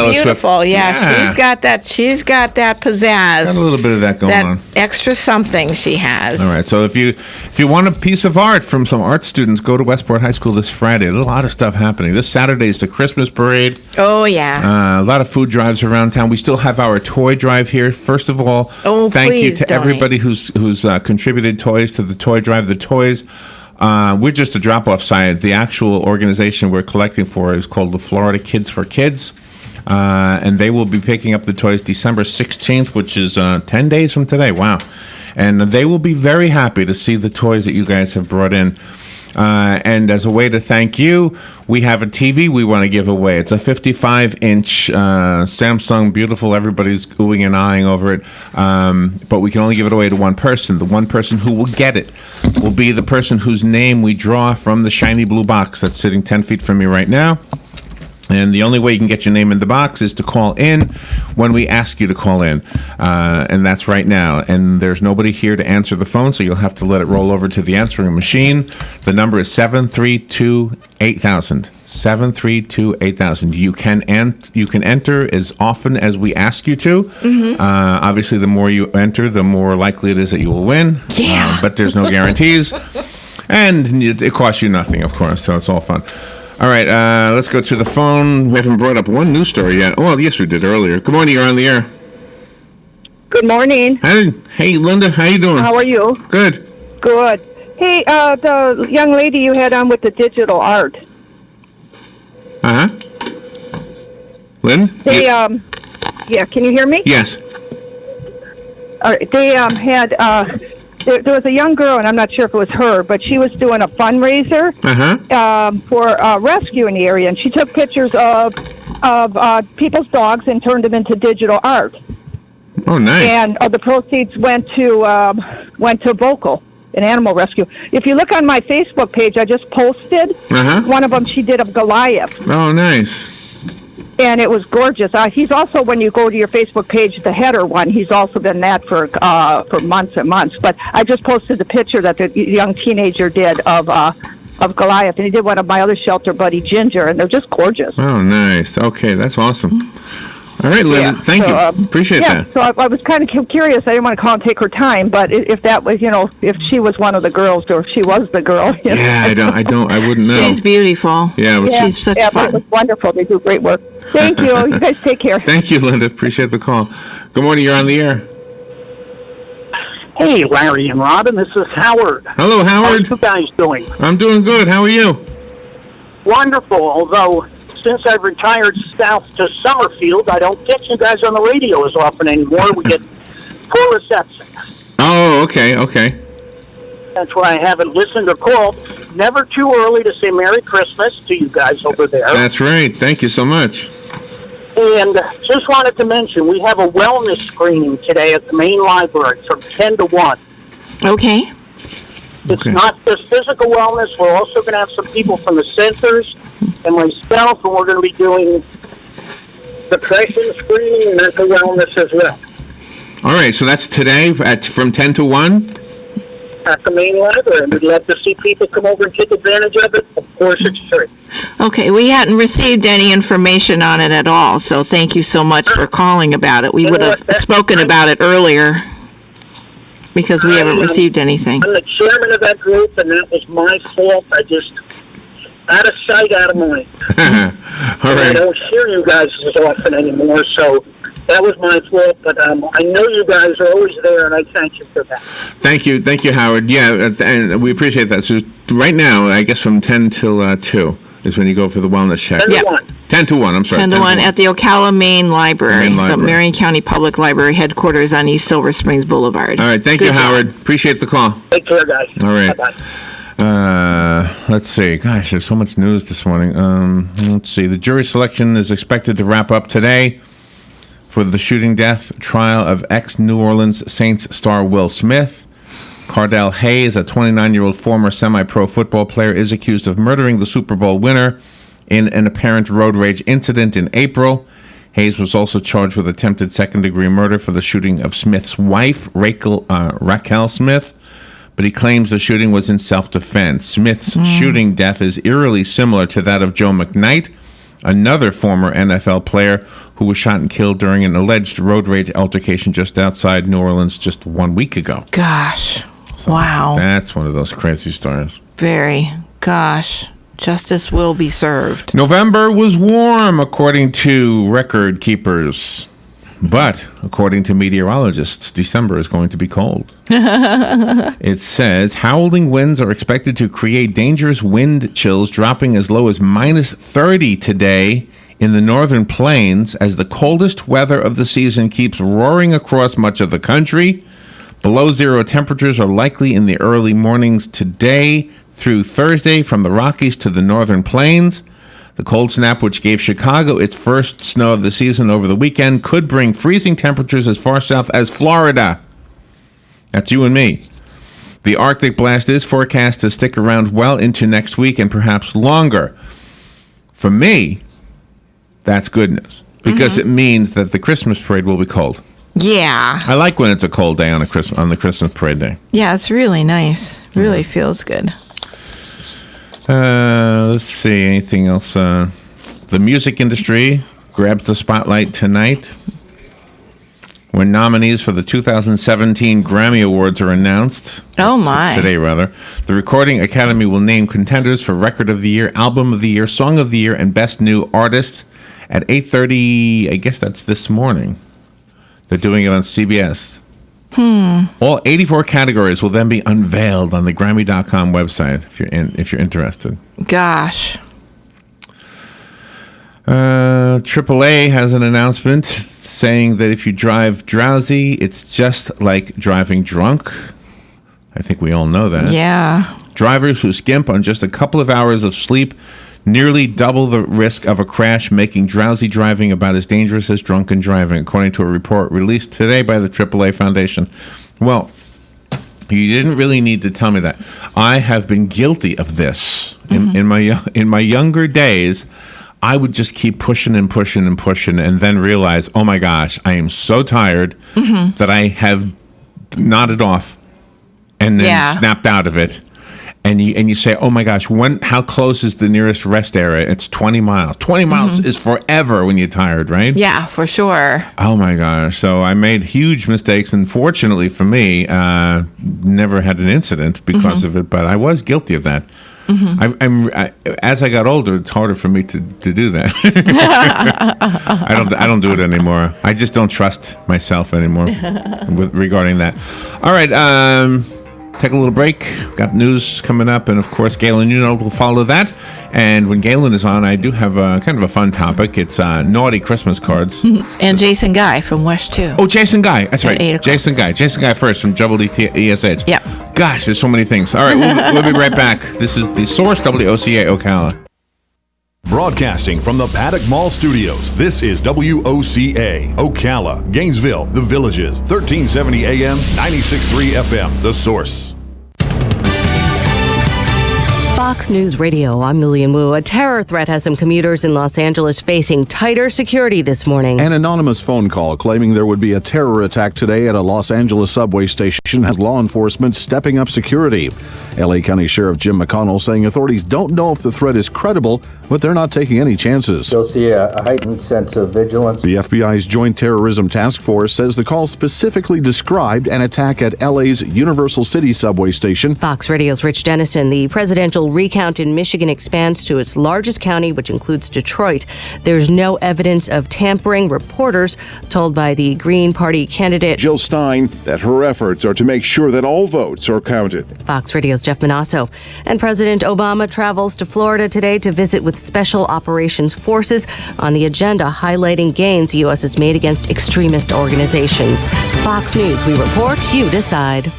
Beautiful, Swift. yeah. She's got that pizzazz. Got a little bit of that going on. Extra something she has. All right, so if you want a piece of art from some art students, go to Westport High School this Friday. There's a lot of stuff happening. This Saturday is the Christmas parade. Oh, yeah. A lot of food drives around town. We still have our toy drive here. First of all, thank you to everybody who's contributed toys to the toy drive. The toys, we're just a drop-off site. The actual organization we're collecting for is called the Florida Kids for Kids. And they will be picking up the toys December 16th, which is 10 days from today. Wow. And they will be very happy to see the toys that you guys have brought in. And as a way to thank you, we have a TV we want to give away. It's a 55-inch Samsung, beautiful. Everybody's oohing and eyeing over it. But we can only give it away to one person. The one person who will get it will be the person whose name we draw from the shiny blue box that's sitting 10 feet from me right now. And the only way you can get your name in the box is to call in when we ask you to call in. And that's right now. And there's nobody here to answer the phone, so you'll have to let it roll over to the answering machine. The number is 732-8000. 732-8000. You can enter as often as we ask you to. Mm-hmm. Obviously, the more you enter, the more likely it is that you will win. Yeah. But there's no guarantees. And it costs you nothing, of course, so it's all fun. All right, let's go to the phone. We haven't brought up one news story yet. Well, yes, we did earlier. Good morning, you're on the air. Good morning. Hey, Linda, how you doing? How are you? Good. Good. Hey, the young lady you had on with the digital art. Uh-huh. Lynn? They, yeah, can you hear me? Yes. All right, they had, there was a young girl, and I'm not sure if it was her, but she was doing a fundraiser for a rescue in the area, and she took pictures of people's dogs and turned them into digital art. Oh, nice! And the proceeds went to Vocal, an animal rescue. If you look on my Facebook page, I just posted one of them. She did of Goliath. Oh, nice! And it was gorgeous. He's also, when you go to your Facebook page, the header one, he's also been that for months and months. But I just posted the picture that the young teenager did of Goliath, and he did one of my other shelter buddy, Ginger, and they're just gorgeous. Oh, nice. Okay, that's awesome. All right, Linda, thank you. Appreciate that. So I was kind of curious. I didn't want to call and take her time, but if that was, if she was one of the girls or if she was the girl. Yeah, I wouldn't know. She's beautiful. Yeah, she's such fun. It was wonderful. They do great work. Thank you. You guys take care. Thank you, Linda. Appreciate the call. Good morning. You're on the air. Hey, Larry and Robin. This is Howard. Hello, Howard. How are you guys doing? I'm doing good. How are you? Wonderful. Although, since I've retired south to Summerfield, I don't get you guys on the radio as often anymore. We get poor reception. Oh, okay. That's why I haven't listened or called. Never too early to say Merry Christmas to you guys over there. That's right. Thank you so much. And just wanted to mention, we have a wellness screening today at the main library from 10 to 1. Okay. It's not just physical wellness. We're also going to have some people from the centers and myself, and we're going to be doing depression screening and mental wellness as well. All right, so that's today from 10 to 1? At the main library, and we'd love to see people come over and take advantage of it. Of course, it's free. Okay, we hadn't received any information on it at all, so thank you so much for calling about it. We would have spoken about it earlier because we haven't received anything. I'm the chairman of that group, and that was my fault. I just, out of sight, out of mind. All right. I don't hear you guys as often anymore, so that was my fault, but I know you guys are always there, and I thank you for that. Thank you, Howard. Yeah, and we appreciate that. So right now, I guess from 10 till 2 is when you go for the wellness check. 10 to 1. 10 to 1, I'm sorry. 10 to 1 at the Ocala Main Library, the Marion County Public Library headquarters on East Silver Springs Boulevard. All right, thank you, Howard. Appreciate the call. Take care, guys. All right. Bye-bye. Let's see. Gosh, there's so much news this morning. Let's see. The jury selection is expected to wrap up today for the shooting death trial of ex-New Orleans Saints star Will Smith. Cardell Hayes, a 29-year-old former semi-pro football player, is accused of murdering the Super Bowl winner in an apparent road rage incident in April. Hayes was also charged with attempted second-degree murder for the shooting of Smith's wife, Raquel Smith, but he claims the shooting was in self-defense. Smith's shooting death is eerily similar to that of Joe McKnight, another former NFL player who was shot and killed during an alleged road rage altercation just outside New Orleans just 1 week ago. Gosh. So wow. That's one of those crazy stories. Very. Gosh. Justice will be served. November was warm, according to record keepers. But, according to meteorologists, December is going to be cold. It says, howling winds are expected to create dangerous wind chills, dropping as low as minus 30 today in the northern plains as the coldest weather of the season keeps roaring across much of the country. Below zero temperatures are likely in the early mornings today through Thursday from the Rockies to the northern plains. The cold snap, which gave Chicago its first snow of the season over the weekend, could bring freezing temperatures as far south as Florida. That's you and me. The Arctic blast is forecast to stick around well into next week and perhaps longer. For me, that's good news because it means that the Christmas parade will be cold. Yeah. I like when it's a cold day on the Christmas parade day. Yeah, it's really nice. Really feels good. Let's see. Anything else? The music industry grabs the spotlight tonight when nominees for the 2017 Grammy Awards are announced. Oh, my. Today, rather. The Recording Academy will name contenders for Record of the Year, Album of the Year, Song of the Year, and Best New Artist at 8:30. I guess that's this morning. They're doing it on CBS. All 84 categories will then be unveiled on the Grammy.com website if you're interested. Gosh. AAA has an announcement saying that if you drive drowsy, it's just like driving drunk. I think we all know that. Yeah. Drivers who skimp on just a couple of hours of sleep nearly double the risk of a crash, making drowsy driving about as dangerous as drunken driving, according to a report released today by the AAA Foundation. Well, you didn't really need to tell me that. I have been guilty of this. In my younger days, I would just keep pushing and pushing and pushing and then realize, oh my gosh, I am so tired that I have nodded off and then snapped out of it. And you say, oh my gosh, how close is the nearest rest area? It's 20 miles. 20 miles is forever when you're tired, right? Yeah, for sure. Oh my gosh. So I made huge mistakes. And fortunately for me, never had an incident because of it. But I was guilty of that. As I got older, it's harder for me to do that. I don't do it anymore. I just don't trust myself anymore regarding that. All right. Take a little break. Got news coming up, and of course, Galen, will follow that. And when Galen is on, I do have kind of a fun topic. It's naughty Christmas cards. And Jason Guy from West 2. Oh, Jason Guy. That's right. 8 o'clock. Jason Guy first from ESH. Yeah. Gosh, there's so many things. All right, we'll be right back. This is The Source, WOCA Ocala. Broadcasting from the Paddock Mall Studios, this is WOCA, Ocala, Gainesville, The Villages, 1370 AM, 96.3 FM, The Source. Fox News Radio, I'm Lillian Wu. A terror threat has some commuters in Los Angeles facing tighter security this morning. An anonymous phone call claiming there would be a terror attack today at a Los Angeles subway station has law enforcement stepping up security. L.A. County Sheriff Jim McConnell saying authorities don't know if the threat is credible, but they're not taking any chances. You'll see a heightened sense of vigilance. The FBI's Joint Terrorism Task Force says the call specifically described an attack at L.A.'s Universal City subway station. Fox Radio's Rich Dennison. The presidential recount in Michigan expands to its largest county, which includes Detroit. There's no evidence of tampering, reporters told by the Green Party candidate Jill Stein that her efforts are to make sure that all votes are counted. Fox Radio's Jeff Manasso. And President Obama travels to Florida today to visit with Special Operations Forces on the agenda highlighting gains the U.S. has made against extremist organizations. Fox News, we report, you decide.